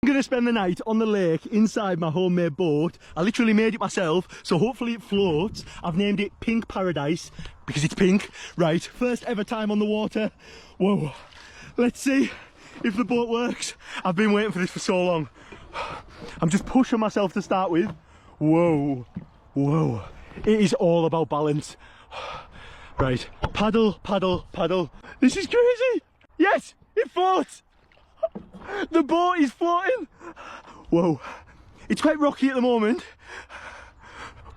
I'm gonna spend the night on the lake inside my homemade boat. I literally made it myself, so hopefully it floats. I've named it Pink Paradise because it's pink. Right, first ever time on the water. Whoa, let's see if the boat works. I've been waiting for this for so long. I'm just pushing myself to start with. Whoa, whoa. It is all about balance. Right, paddle, paddle, paddle. This is crazy. Yes, it floats. The boat is floating. Whoa, it's quite rocky at the moment,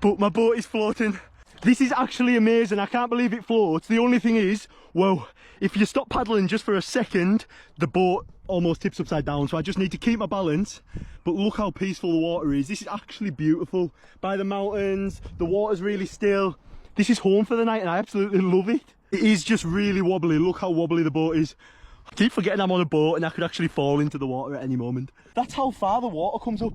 but my boat is floating. This is actually amazing. I can't believe it floats. The only thing is, whoa, if you stop paddling just for a second, the boat almost tips upside down. So I just need to keep my balance. But look how peaceful the water is. This is actually beautiful. By the mountains, the water's really still. This is home for the night and I absolutely love it. It is just really wobbly. Look how wobbly the boat is. I keep forgetting I'm on a boat and I could actually fall into the water at any moment. That's how far the water comes up.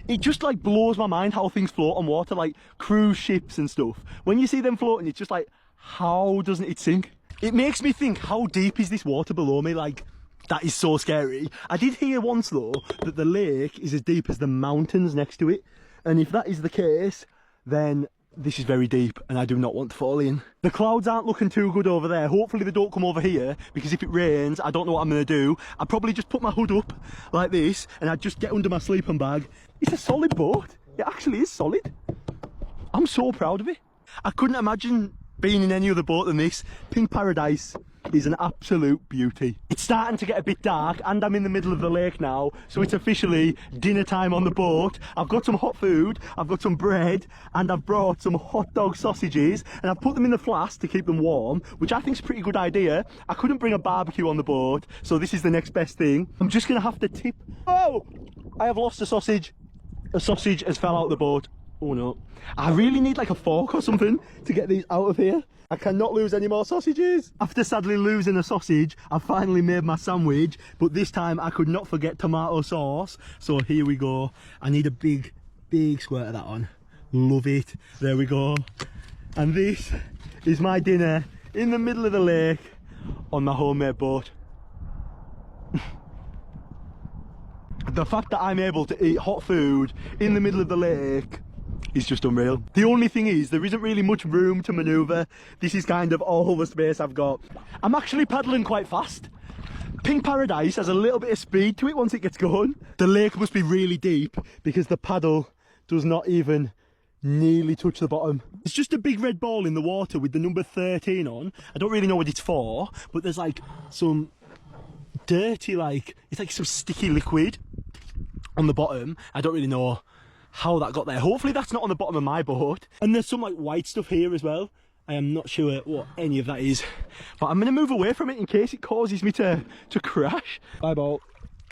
It just like blows my mind how things float on water, like cruise ships and stuff. When you see them floating, it's just like, how doesn't it sink? It makes me think, how deep is this water below me? Like, that is so scary. I did hear once though, that the lake is as deep as the mountains next to it. And if that is the case, then this is very deep and I do not want to fall in. The clouds aren't looking too good over there. Hopefully they don't come over here, because if it rains, I don't know what I'm going to do. I'd probably just put my hood up like this and I'd just get under my sleeping bag. It's a solid boat. It actually is solid. I'm so proud of it. I couldn't imagine being in any other boat than this. Pink Paradise is an absolute beauty. It's starting to get a bit dark and I'm in the middle of the lake now, so it's officially dinner time on the boat. I've got some hot food, I've got some bread, and I've brought some hot dog sausages, and I've put them in the flask to keep them warm, which I think is a pretty good idea. I couldn't bring a barbecue on the boat, so this is the next best thing. I'm just gonna have to tip. Oh, I have lost a sausage. A sausage has fell out of the boat. Oh no. I really need like a fork or something to get these out of here. I cannot lose any more sausages. After sadly losing a sausage, I've finally made my sandwich, but this time I could not forget tomato sauce. So here we go. I need a big squirt of that on. Love it. There we go. And this is my dinner in the middle of the lake on my homemade boat. The fact that I'm able to eat hot food in the middle of the lake is just unreal. The only thing is, there isn't really much room to manoeuvre. This is kind of all the space I've got. I'm actually paddling quite fast. Pink Paradise has a little bit of speed to it once it gets going. The lake must be really deep because the paddle does not even nearly touch the bottom. It's just a big red ball in the water with the number 13 on. I don't really know what it's for, but there's like some dirty, it's like some sticky liquid on the bottom. I don't really know how that got there. Hopefully that's not on the bottom of my boat. And there's some like white stuff here as well. I am not sure what any of that is, but I'm going to move away from it in case it causes me to crash. Bye boat.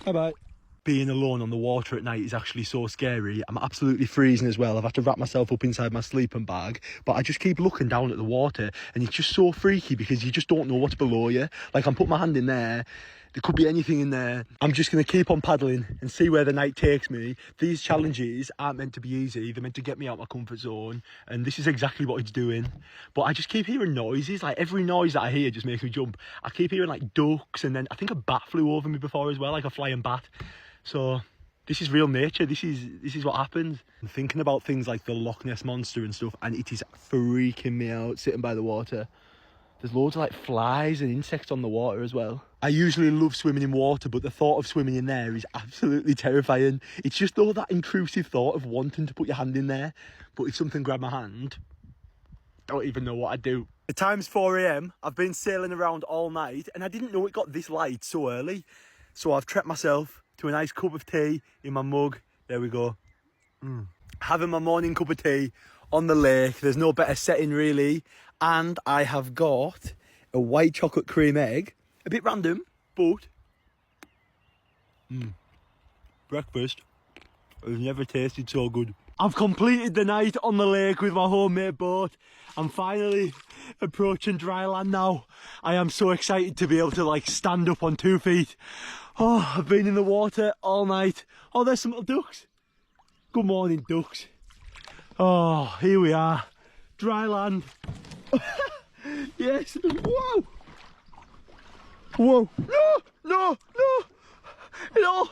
Bye bye. Being alone on the water at night is actually so scary. I'm absolutely freezing as well. I've had to wrap myself up inside my sleeping bag, but I just keep looking down at the water and it's just so freaky because you just don't know what's below you. Like, I'm putting my hand in there, there could be anything in there. I'm just going to keep on paddling and see where the night takes me. These challenges aren't meant to be easy. They're meant to get me out my comfort zone, and this is exactly what it's doing. But I just keep hearing noises. Like, every noise that I hear just makes me jump. I keep hearing like ducks, and then I think a bat flew over me before as well, like a flying bat. So this is real nature. This is what happens. I'm thinking about things like the Loch Ness Monster and stuff, and it is freaking me out sitting by the water. There's loads of like flies and insects on the water as well. I usually love swimming in water, but the thought of swimming in there is absolutely terrifying. It's just though that intrusive thought of wanting to put your hand in there, but if something grabbed my hand, don't even know what I'd do. The time's 4 AM. I've been sailing around all night and I didn't know it got this light so early. So I've treated myself to a nice cup of tea in my mug. There we go. Having my morning cup of tea on the lake. There's no better setting really. And I have got a white chocolate cream egg. A bit random, but breakfast has never tasted so good. I've completed the night on the lake with my homemade boat. I'm finally approaching dry land now. I am so excited to be able to like stand up on 2 feet. Oh, I've been in the water all night. Oh, there's some little ducks. Good morning, ducks. Oh, here we are. Dry land. Yes. Whoa. Whoa. No, no, no. No,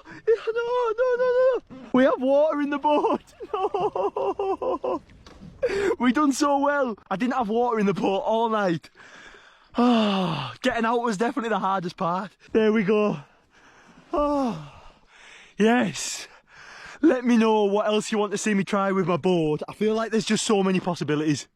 no. We have water in the boat. No. We done so well. I didn't have water in the boat all night. Oh, getting out was definitely the hardest part. There we go. Oh, yes. Let me know what else you want to see me try with my boat. I feel like there's just so many possibilities.